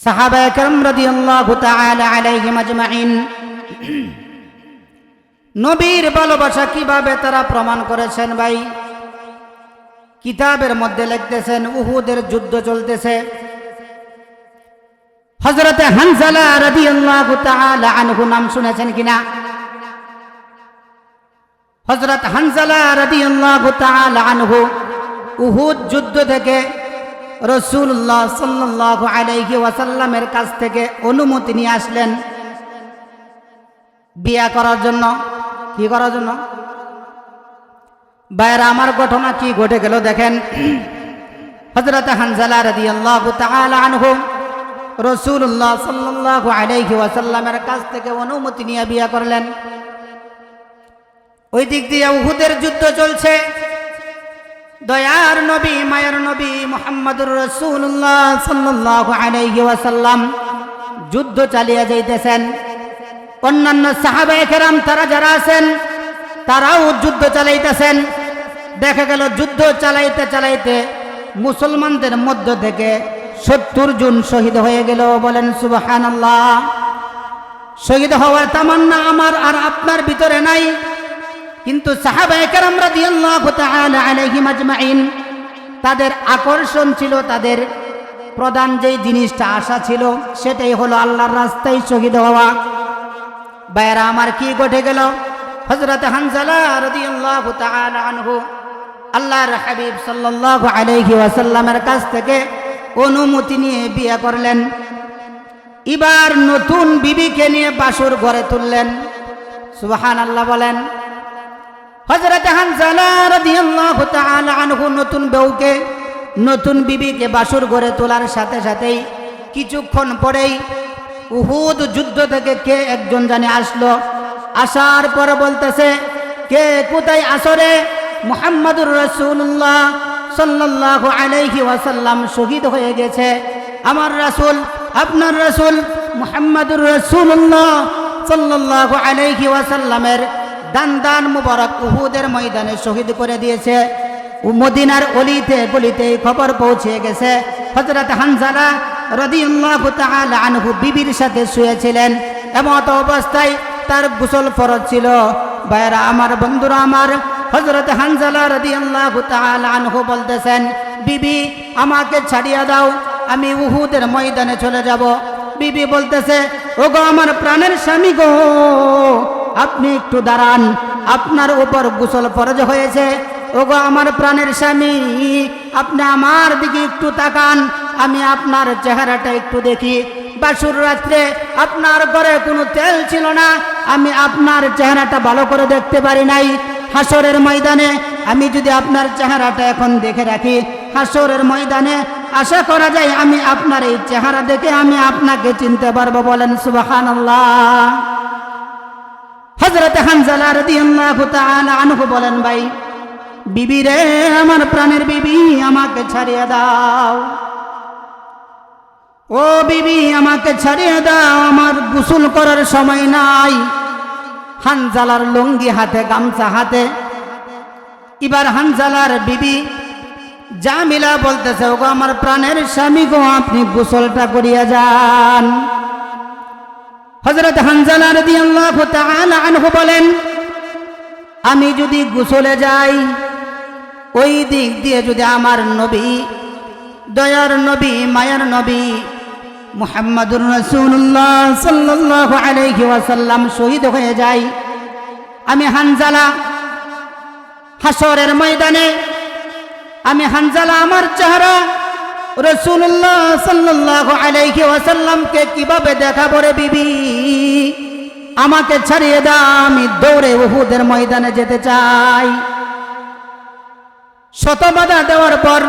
সাহাবায়ে কেরাম রাদিয়াল্লাহু তাআলা আলাইহিম আজমাইন নবীর ভালোবাসা কিভাবে তারা প্রমাণ করেছেন ভাই? কিতাবের মধ্যে লিখতেছেন উহুদের যুদ্ধ চলতেছে। হযরতে হানজালা রাদিয়াল্লাহু তাআলা আনহু নাম শুনেছেন কিনা? হযরত হানজালা রাদিয়াল্লাহু তাআলা আনহু উহুদ যুদ্ধ থেকে রাসূলুল্লাহ সাল্লাল্লাহু আলাইহি ওয়াসাল্লামের কাছ থেকে অনুমতি নিয়ে আসলেন বিয়া করার জন্য। কি করার জন্য? ভাইরা আমার, ঘটনা কি ঘটে গেল দেখেন। হযরত হানজালা রাদিয়াল্লাহু তাআলা আনহু রাসূলুল্লাহ সাল্লাল্লাহু আলাইহি ওয়াসাল্লামের কাছ থেকে অনুমতি নিয়ে বিয়া করলেন। ওই দিক দিয়ে উহুদের যুদ্ধ চলছে। দয়ার নবী মায়ার নবী মুহাম্মদুর রাসূলুল্লাহ সাল্লাল্লাহু আলাইহি ওয়াসাল্লাম যুদ্ধ চালিয়ে যাইতেছেন। অন্যান্য সাহাবায়ে কেরাম তারা যারা আছেন তারাও যুদ্ধ চালাইতেছেন। দেখা গেল যুদ্ধ চালাইতে চালাইতে মুসলমানদের মধ্য থেকে 70 জন শহীদ হয়ে গেল। বলেন সুবহানাল্লাহ। শহীদ হওয়ার তামান্না আমার আর আপনার ভিতরে নাই, কিন্তু সাহাবায়ে কেরাম রাদিয়াল্লাহু তাআলা আলাইহিম আজমাইন তাদের আকর্ষণ ছিল, তাদের প্রধান যেই জিনিসটা আশা ছিল সেটাই হলো আল্লাহর রাস্তায় শহীদ হওয়া। ভাইরা আমার, কি ঘটে গেল? হযরত হানজালা রাদিয়াল্লাহু তাআলা আনহু আল্লাহর হাবিব সাল্লাল্লাহু আলাইহি ওয়াসাল্লামের কাছ থেকে অনুমতি নিয়ে বিয়ে করলেন। এবার নতুন বিবিকে নিয়ে বাসর ঘরে তুললেন। সুবহানাল্লাহ বলেন। হযরত হানজালা রাদিয়াল্লাহু তাআলা আনহু নতুন বউকে, নতুন বিবিকে বাসর ঘরে তোলার সাথে সাথেই কিছুক্ষণ পরেই উহুদ যুদ্ধ থেকে কে একজন জানে আসলো। আসার পর বলতেছে, কে কোথায় আসরে? মুহাম্মদুর রাসূলুল্লাহ সাল্লাল্লাহু আলাইহি ওয়াসাল্লাম শহীদ হয়ে গেছে। আমার রাসূল, আপনার রাসূল মুহাম্মদুর রাসূলুল্লাহ সাল্লাল্লাহু আলাইহি ওয়াসাল্লামের দান মুবারক উহুদের ময়দানে শহীদ করে দিয়েছে। মদিনার অলিতে গলিতে খবর পৌঁছে গেছে। হযরত হানজালা রাদিয়াল্লাহু তাআলা আনহু বিবির সাথে শুয়েছিলেন। এমত অবস্থায় তার গোসল ফরজ ছিল। ভাইরা আমার, বন্ধুরা আমার, হযরত হানজালা রাদিয়াল্লাহু তাআলা আনহু বলতেছেন, বিবি আমাকে ছাড়িয়ে দাও, আমি উহুদের ময়দানে চলে যাব। বিবি বলতেছে, ওগো আমার প্রাণের স্বামী গো, আপনি একটু দাঁড়ান, আপনার উপর গোসল ফরজ হয়েছে। ওগো আমার প্রাণের স্বামী, আপনি আমার দিকে একটু তাকান, আমি আপনার চেহারাটা একটু দেখি। বাসুর রাত্রে আপনার ঘরে কোনো তেল ছিল না, আমি আপনার চেহারাটা ভালো করে দেখতে পারি নাই। হাসরের ময়দানে আমি যদি আপনার চেহারাটা এখন দেখে রাখি, হাসরের ময়দানে আশা করা যায় আমি আপনার এই চেহারা দেখে আমি আপনাকে চিনতে পারবো। বলেন সুবহানাল্লাহ। হযরত হানজালা রাদিয়াল্লাহু তাআলা আনহু বলেন, ভাই বিবি রে, আমার প্রাণের বিবি, আমাকে ছাড়িয়ে দাও। ও বিবি, আমাকে ছাড়িয়ে দাও, আমার গোসল করার সময় নাই। হানজালার লুঙ্গি হাতে, গামছা হাতে। এবার হানজালার বিবি জামিলা বলতেছে, ওগো আমার প্রাণের স্বামী গো, আপনি গোসলটা করিয়া যান। হযরত হানজালা রাদিয়াল্লাহু তাআলা আনহু বলেন, আমি যদি গোসলে যাই, ওই দিক দিয়ে যদি আমার নবী, দয়ার নবী মায়ার নবী মুহাম্মদুর রাসূলুল্লাহ সাল্লাল্লাহু আলাইহি ওয়াসাল্লাম শহীদ হয়ে যায়, আমি হানজালা হাসরের ময়দানে আমি হানজালা আমার চেহারা রাসূলুল্লাহ সাল্লাল্লাহু আলাইহি ওয়াসাল্লামকে কিভাবে দেখাবো রে বিবি? আমাকে ছাড়িয়ে দাও, আমি দৌড়ে উহুদের ময়দানে যেতে চাই। শত বাধা দেওয়ার পর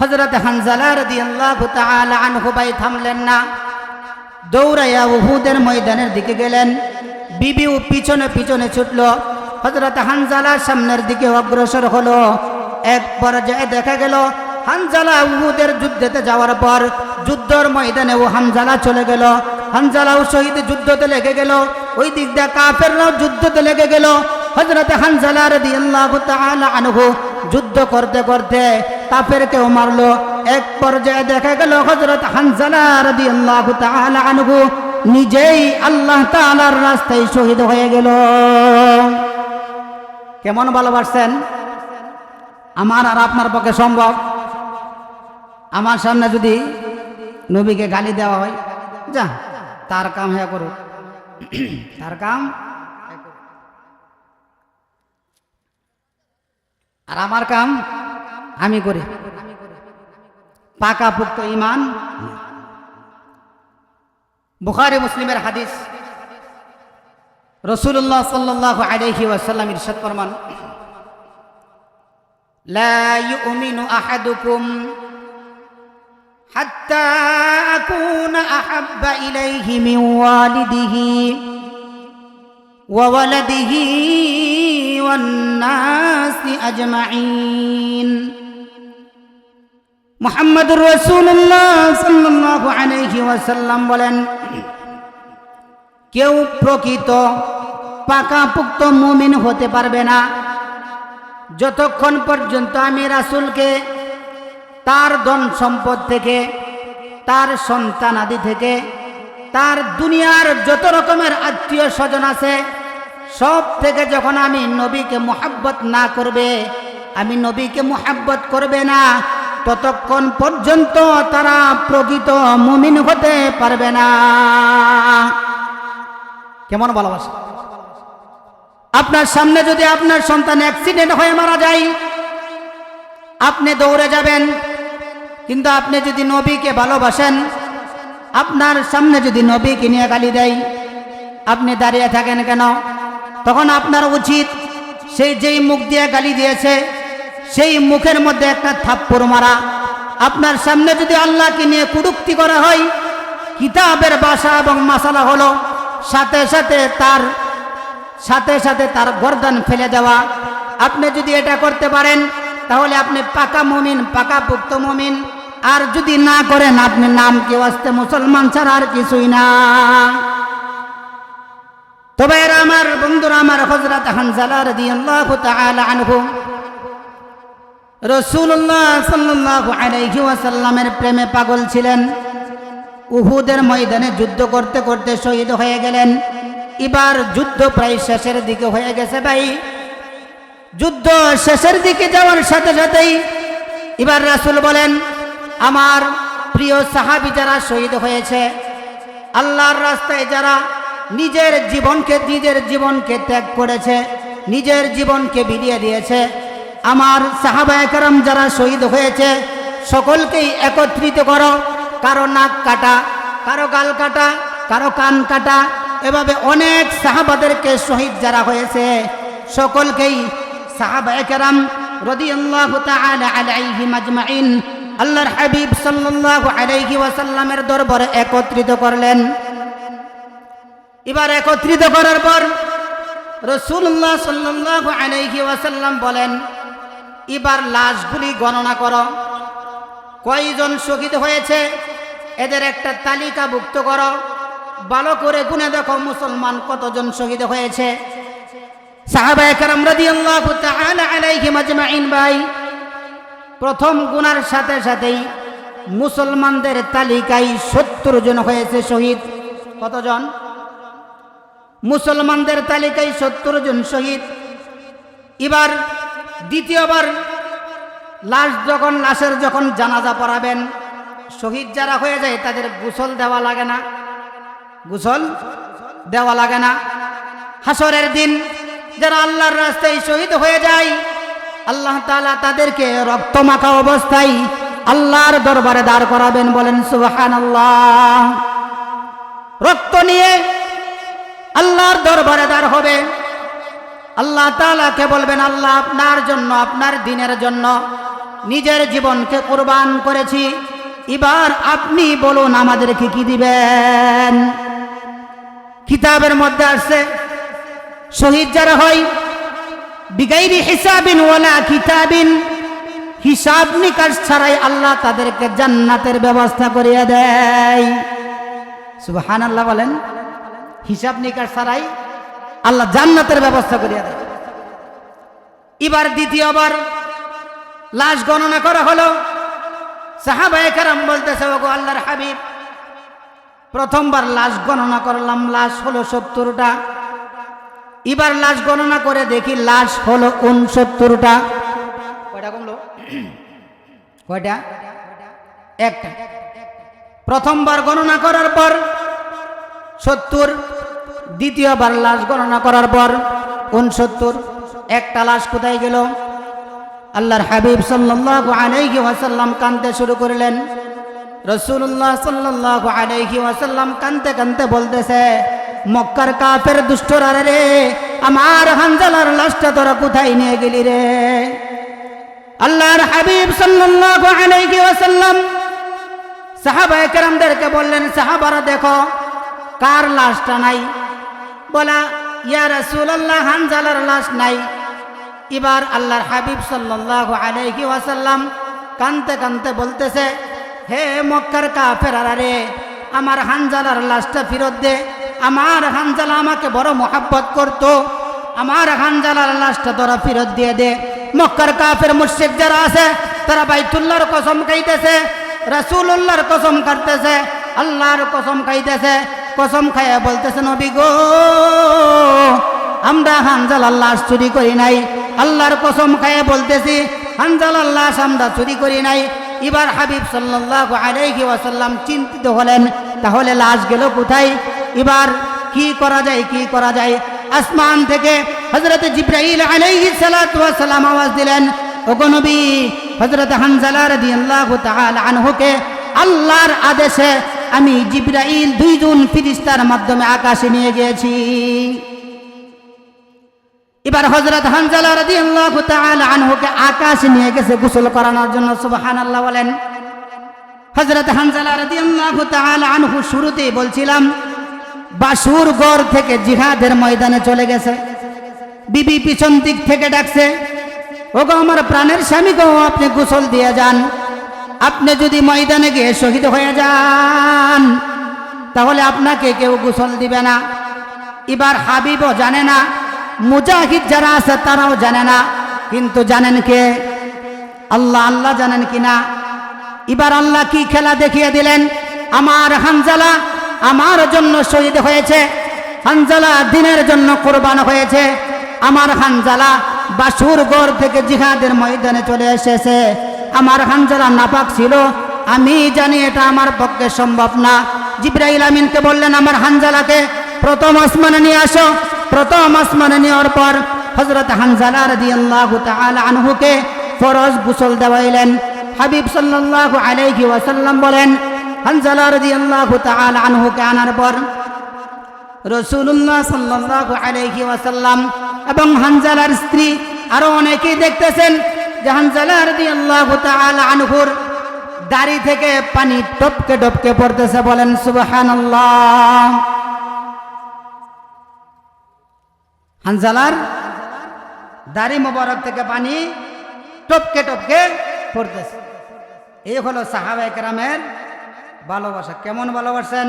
হযরত হানজালা রাদিয়াল্লাহু তাআলা আনহু ভাই থামলেন না, দৌড়াইয়া উহুদের ময়দানের দিকে গেলেন। বিবিও পিছনে পিছনে ছুটল। হযরত হানজালা সামনের দিকে অগ্রসর হলো। এক পর্যায়ে দেখা গেল হানজালা উহুদের যুদ্ধেতে যাওয়ার পর যুদ্ধর ময়দানে ও হানজালা চলে গেল। হানজালাও শহীদ যুদ্ধতে লেগে গেল। ওই দিক দিয়ে কাফেররাও যুদ্ধতে লেগে গেল। হযরত হানজালা রাদিয়াল্লাহু তাআলা আনহু যুদ্ধ করতে করতে কাফেরকেও মারলো। এক পর্যায়ে দেখা গেল হযরত হানজালা রাদিয়াল্লাহু তাআলা আনহু নিজেই আল্লাহ তাআলার রাস্তায় শহীদ হয়ে গেল। কেমন ভালোবাসছেন? আমার আর আপনার পক্ষে সম্ভব? আমার সামনে যদি নবীকে গালি দেওয়া হয়, যা তার কাম হ্যাঁ করো, তার কাম, আর আমার কাম আমি করি, পাকাপোক্ত ঈমান। বুখারী মুসলিমের হাদিস, রাসূলুল্লাহ সাল্লাল্লাহু আলাইহি ওয়াসাল্লাম ইরশাদ ফরমান, লা ইউমিনু আহাদুকুম হাত্তা আকুনা আহাব্বা ইলাইহি মিন ওয়ালিদিহি ওয়া ওয়ালাদিহি ওয়ান নাসি আজমাইন। মুহাম্মদুর রাসূলুল্লাহ সাল্লাল্লাহু আলাইহি ওয়াসাল্লাম বলেন, কেউ প্রকৃত পাকাপোক্ত মুমিন হতে পারবে না যতক্ষণ পর্যন্ত আমি রাসূলকে তার ধন সম্পদ থেকে, তার সন্তানাদি থেকে, তার দুনিয়ার যত রকমের আত্মীয় স্বজন আছে সব থেকে যখন আমি নবীকে মুহাব্বত না করবে, আমি নবীকে মুহাব্বত করবে না, ততক্ষণ পর্যন্ত তারা প্রকৃত মুমিন হতে পারবে না। কেমন ভালোবাসা! আপনার সামনে যদি আপনার সন্তান অ্যাক্সিডেন্ট হয়ে মারা যায়, আপনি দৌড়ে যাবেন, কিন্তু আপনি যদি নবীকে ভালোবাসেন, আপনার সামনে যদি নবীকে নিয়ে গালি দেয়, আপনি দাঁড়িয়ে থাকেন কেন? তখন আপনার উচিত সেই যেই মুখ দিয়ে গালি দিয়েছে সেই মুখের মধ্যে একটা থাপ্পড় মারা। আপনার সামনে যদি আল্লাহকে নিয়ে কটূক্তি করা হয়, কিতাবের ভাষা এবং মাসালা হলো সাথে সাথে তার গর্দান ফেলে দেওয়া। আপনি যদি এটা করতে পারেন তাহলে আপনি পাকা মুমিন, পাকাপোক্ত মুমিন। আর যদি না করেন, আপনি নাম কি ওয়াস্তে মুসলমান ছাড়া আর কিছুই না। তবে আমার বন্ধুরা, আমার হযরত হানজালা রাদিয়াল্লাহু তাআলা আনহু রাসূলুল্লাহ সাল্লাল্লাহু আলাইহি ওয়াসাল্লামের প্রেমে পাগল ছিলেন। উহুদের ময়দানে যুদ্ধ করতে করতে শহীদ হয়ে গেলেন। এবার যুদ্ধ প্রায় শেষের দিকে হয়ে গেছে ভাই। যুদ্ধ শেষের দিকে যাওয়ার সাথে সাথেই এবার রাসূল বলেন, আমার প্রিয় সাহাবী যারা শহীদ হয়েছে, আল্লাহর রাস্তায় যারা নিজের জীবনকে ত্যাগ করেছে, নিজের জীবনকে বিলিয়ে দিয়েছে, আমার সাহাবায়ে কেরাম যারা শহীদ হয়েছে সকলকেই একত্রিত করো। কারো নাক কাটা, কারো গাল কাটা, কারো কান কাটা, এভাবে অনেক সাহাবাদেরকে শহীদ যারা হয়েছে সকলকেই সাহাবায়ে কেরাম রাদিয়াল্লাহু তাআলা আলাইহিম আজমাইন আল্লাহর হাবিব সাল্লাল্লাহু আলাইহি ওয়াসাল্লামের দরবারে একত্রিত করলেন। এবার একত্রিত করার পর রাসূলুল্লাহ সাল্লাল্লাহু আলাইহি ওয়াসাল্লাম বলেন, এবার লাশগুলি গণনা করো, কয়জন শহীদ হয়েছে এদের একটা তালিকাভুক্ত করো, ভালো করে গুনে দেখো মুসলমান কতজন শহীদ হয়েছে। সাহাবায়ে কেরাম রাদিয়াল্লাহু তাআলা আলাইহিম আজমাইন ভাই, প্রথম গুনার সাথে সাথেই মুসলমানদের তালিকায় 70 জন হয়েছে শহীদ। কতজন? মুসলমানদের তালিকায় 70 জন শহীদ। এবার দ্বিতীয়বার লাশের যখন জানাজা পড়াবেন, শহীদ যারা হয়ে যায় তাদের গোসল দেওয়া লাগে না? গোসল দেওয়া লাগে না? হাসরের দিন যারা আল্লাহর রাস্তায় শহীদ হয়ে যায়, আল্লাহ তাআলা তাদেরকে রক্তমাখা অবস্থায় আল্লাহর দরবারে দাঁড় করাবেন। বলেন সুবহানাল্লাহ। রক্ত নিয়ে আল্লাহর দরবারে দাঁড় হবে। আল্লাহ তাআলাকে বলবেন, আল্লাহ আপনার জন্য, আপনার দ্বীনের জন্য নিজের জীবনকে কুরবান করেছি, এবার আপনি বলুন আমাদেরকে কি দিবেন। কিতাবের মধ্যে আসছে শহীদ যারা হয় বিগাইরি হিসাবিন ওয়ালা কিতাবিন, হিসাব নিকাশ ছাড়াই আল্লাহ তাদেরকে জান্নাতের ব্যবস্থা করিয়ে দেয়। সুবহানাল্লাহ বলেন। হিসাব নিকাশ ছাড়াই আল্লাহ জান্নাতের ব্যবস্থা করিয়ে দেয়। এবার দ্বিতীয়বার লাশ গণনা করা হলো। সাহাবায়ে কেরাম বলতেছে, ওগো আল্লাহর হাবিব, প্রথমবার লাশ গণনা করলাম, লাশ হলো 70টা। এবার লাশ গণনা করে দেখি লাশ হলো 69টা। কয়টা কমলো? কয়টা? একটা। প্রথমবার গণনা করার পর 70, দ্বিতীয়বার লাশ গণনা করার পর 69। একটা লাশ কোথায় গেল? আল্লাহর হাবিব সাল্লাল্লাহু আলাইহি ওয়াসাল্লাম কাঁদতে শুরু করলেন। রাসূলুল্লাহ সাল্লাল্লাহু আলাইহি ওয়াসাল্লাম কাঁদতে কাঁদতে বলতেছে, মক্কার কাফের দুষ্টরা রে, আমার হানজালার লাশটা তোরা কোথায় নিয়ে গেলি রে? আল্লাহর হাবিব সাল্লাল্লাহু আলাইহি ওয়াসাল্লাম সাহাবায়ে কেরামদেরকে বললেন, সাহাবারা দেখো কার লাশটা নাই? বলা, ইয়া রাসূলুল্লাহ, হানজালার লাশ নাই। এবার আল্লাহর হাবিব সাল্লাল্লাহু আলাইহি ওয়াসাল্লাম কাঁদতে কাঁদতে বলতেছে, হে মক্কার কাফেররা রে, আমার হানজালার লাশটা ফেরত দে। আমার হানজালা আমাকে বড় মোহাব্বত করত, আমার হানজালার লাশটা তোরা ফেরত দিয়ে দে। মক্কার কাফের মুশরিক যারা আছে তারা বাইতুল্লাহর কসম খাইতেছে, রাসূলুল্লাহর কসম কাটতেছে, আল্লাহর কসম খাইতেছে। কসম খাইয়া বলতেছে, নবী গো, আমরা হানজালার লাশ চুরি করি নাই। আল্লাহর কসম খাইয়া বলতেছি, হানজালার লাশ আমরা চুরি করি নাই। এবার হাবিব সাল্লাল্লাহু আলাইহি ওয়াসাল্লাম চিন্তিত হলেন, তাহলে লাশ গেল কোথায়? এবার কি করা যায়, কি করা যায়? আসমান থেকে হযরত জিবরাইল আলাইহিস সালাতু ওয়াস সালাম আওয়াজ দিলেন, ওগো নবী, হযরত হানজালা রাদিয়াল্লাহু তাআলা আনহুকে আল্লাহর আদেশে আমি জিবরাইল 2 জন ফেরেশতার মাধ্যমে আকাশে নিয়ে গিয়েছি। এবার হযরত হানজালা রাদিয়াল্লাহু তাআলা আনহুকে আকাশে নিয়ে গেছে গোসল করানোর জন্য। সুবহানাল্লাহ বলেন। হযরত হানজালা রাদিয়াল্লাহু তাআলা আনহু শুরুতেই বলছিলাম বাসুর গড় থেকে জিহাদের ময়দানে চলে গেছে। বিবি পিছন দিক থেকে ডাকছে, ওগো আমার প্রাণের স্বামী গো, আপনি গোসল দিয়ে যান। আপনি যদি ময়দানে গিয়ে শহীদ হয়ে যান তাহলে আপনাকে কেউ গোসল দিবে না। এবার হাবিবও জানে না, মুজাহিদ যারা আছে তারাও জানে না, কিন্তু জানেন কে? আল্লাহ। আল্লাহ জানেন কিনা? এবার আল্লাহ কি খেলা দেখিয়ে দিলেন, আমার হানজালা আমার জন্য শহীদ হয়েছে, হানজালা দ্বীনের জন্য কুরবান হয়েছে। আমার হানজালা বাসুর গড় থেকে জিহাদের ময়দানে চলে এসেছে। আমার হানজালা নাপাক ছিল, আমি জানি এটা আমার পক্ষে সম্ভব না। জিবরাইল আমিনকে বললেন, আমার হানজালাকে প্রথম আসমানে নিয়ে আসো। প্রথম আসমানে নেওয়ার পর হযরত হানজালা রাদিয়াল্লাহু তাআলা আনহুকে ফরজ গোসল দেওয়াইলেন। হাবিব সাল্লাল্লাহু আলাইহি ওয়াসাল্লাম বলেন, হানজালা রাদিয়াল্লাহু তাআলা আনহুকে আনার পর রাসূলুল্লাহ সাল্লাল্লাহু আলাইহি ওয়াসাল্লাম এবং হানজালার স্ত্রী আরো অনেকেই দেখতেছেন যে হানজালা রাদিয়াল্লাহু তাআলা আনহুর দাড়ি থেকে পানি টপকে টপকে পড়তেছে। বলেন সুবহানাল্লাহ। হানজালার দাড়ি মোবারক থেকে পানি টপকে টপকে পড়তেছে। এই হলো সাহাবায়ে কেরামের ভালোবাসা। কেমন ভালোবাসেন?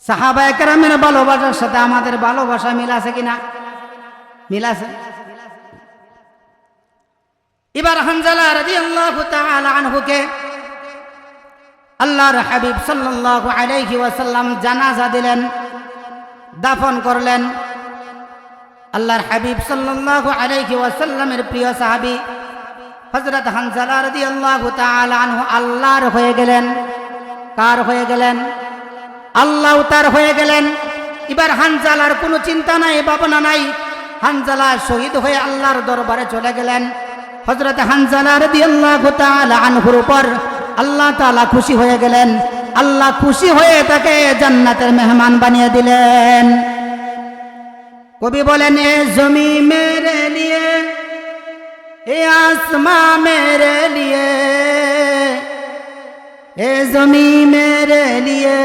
সাহাবায়ে কেরামের ভালোবাসার সাথে আমাদের ভালোবাসা মিল আছে কিনা? মিল আছে। এবার হানজালা রাদিয়াল্লাহু তাআলা আনহুকে আল্লাহর হাবিব সাল্লাল্লাহু আলাইহি ওয়াসাল্লাম জানাজা দিলেন, দাফন করলেন। আল্লাহর হাবিব সাল্লাল্লাহু আলাইহি ওয়াসাল্লামের প্রিয় সাহাবী হযরত হানজালা রাদিয়াল্লাহু তাআলা আনহু আল্লাহর হয়ে গেলেন। কার হয়ে গেলেন? আল্লাহ তার হয়ে গেলেন। এবার হানজালার কোনো চিন্তা নাই, ভাবনা নাই। হানজালা শহীদ হয়ে আল্লাহর দরবারে চলে গেলেন। হযরত হানজালা রাদিয়াল্লাহু তাআলা আনহুর উপর আল্লাহ তাআলা খুশি হয়ে গেলেন। আল্লাহ খুশি হয়ে তাকে জান্নাতের মেহমান বানিয়ে দিলেন। কবি বলেন, এ জমি মেরে লিয়ে, এ आसमां मेरे लिए, ए जमी मेरे लिए,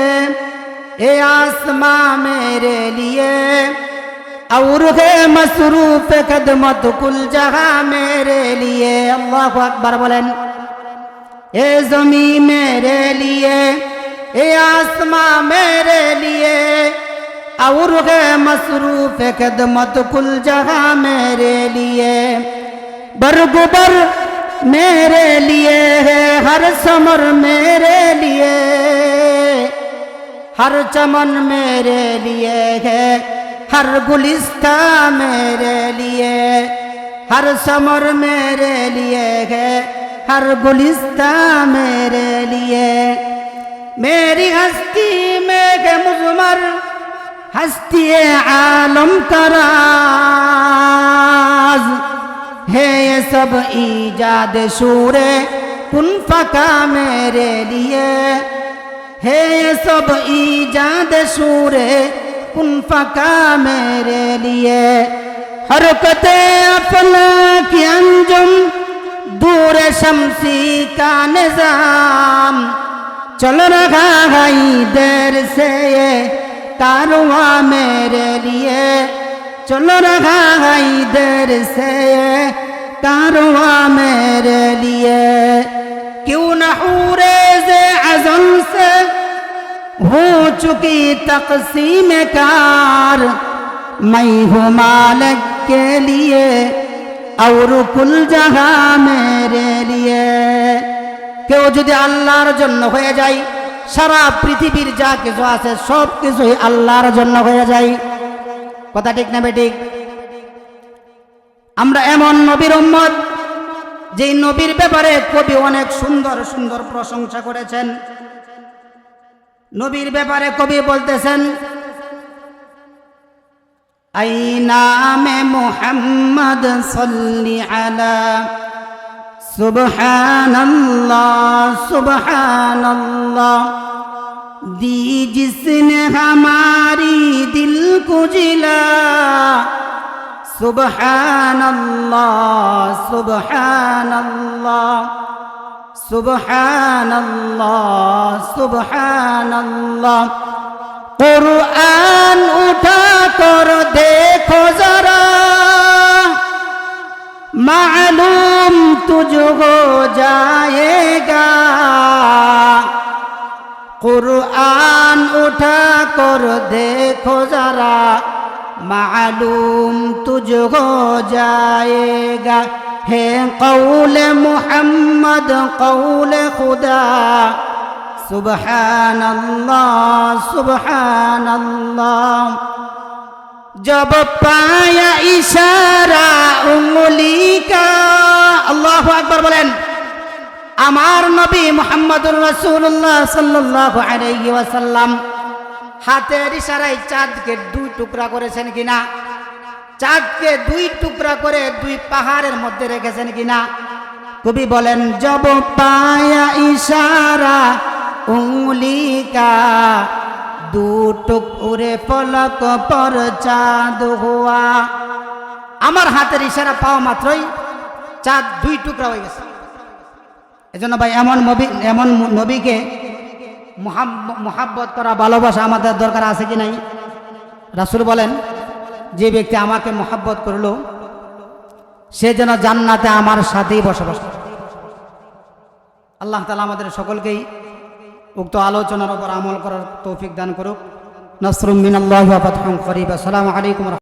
ए आसमां मेरे लिए, और है मसरूफ खदमत कुल जहां मेरे लिए। अल्लाहु अकबर बोलेन। ए जमी मेरे लिए, ए आसमां मेरे लिए, और है मसरूफ खदमत कुल जहां मेरे लिए। बरगुबर मेरे लिए है, हर समर मेरे लिए, हर चमन मेरे लिए है, हर गुलिस्ता मेरे लिए, हर समर मेरे लिए है, हर गुलिस्ता मेरे लिए। मेरी हस्ती में है मुज़मर, हस्ती आलम का राज है, ये सब ईजाद शूरे कुन फका मेरे लिए है, ये सब ईजाद शूरे कुन फका मेरे लिए। हरकते अफला की अंजुम, दूर शमसी का निजाम, चल रहा है देर से ये कारवां मेरे लिए, चल रहा है देर से ये कारवां मेरे लिए। क्यों न हूरे से अज़ल से हो चुकी तक़सीम कार, मैं हूँ मालिक के लिए और कुल जहां मेरे लिए। কেউ যদি আল্লাহর জন্য হয়ে যায়, সারা পৃথিবীর যা কিছু আছে সব কিছুই আল্লাহর জন্য হয়ে যায়। কথা ঠিক না বেঠিক? আমরা এমন নবীর উম্মত, যেই নবীর ব্যাপারে কবি অনেক সুন্দর সুন্দর প্রশংসা করেছেন। নবীর ব্যাপারে কবি বলতেছেন, আই নামে মুহাম্মদ সাল্লি আলা, सुबहानल्लाह सुबहानल्लाह, दी जिसने हमारी दिल को जिला, सुबहानल्लाह सुबहानल्लाह सुबहानल्लाह सुबहानल्लाह। कुरान उठा कर देखो जरा, मालूम तुझको जाएगा, कुरान उठा कर देखो जरा, मालूम तुझको जाएगा। है कौल मुहम्मद कौल खुदा, सुबहानल्लाह सुबहानल्लाह। जब पाया इशारा उंगली का, अल्लाहु আকবার বলেন। আমার নবী মুহাম্মদুর রাসূলুল্লাহ সাল্লাল্লাহু আলাইহি ওয়াসাল্লাম হাতের ইশারায় চাঁদকে দুই টুকরা করেছেন কিনা, চাঁদকে দুই টুকরা করে দুই পাহাড়ের মধ্যে রেখেছেন কিনা। কবি বলেন, जब पाया इशारा उंगली का, दो टुकड़े पलक पर चाँद हुआ। আমার হাতের ইশারা পাওয়া মাত্রই চাঁদ দুই টুকরা হয়ে গেছে। এজন্য ভাই এমন নবীকে মুহাব্বত করা, ভালোবাসা আমাদের দরকার আছে কি নাই? রাসূল বলেন, যে ব্যক্তি আমাকে মুহাব্বত করলো সে যেন জান্নাতে আমার সাথেই বসবাস করে। আল্লাহ তাআলা আমাদের সকলকেই উক্ত আলোচনার উপর আমল করার তৌফিক দান করুক। নাসরুম মিনাল্লাহি ওয়া ফাতহুন করিব। আসসালামু আলাইকুম।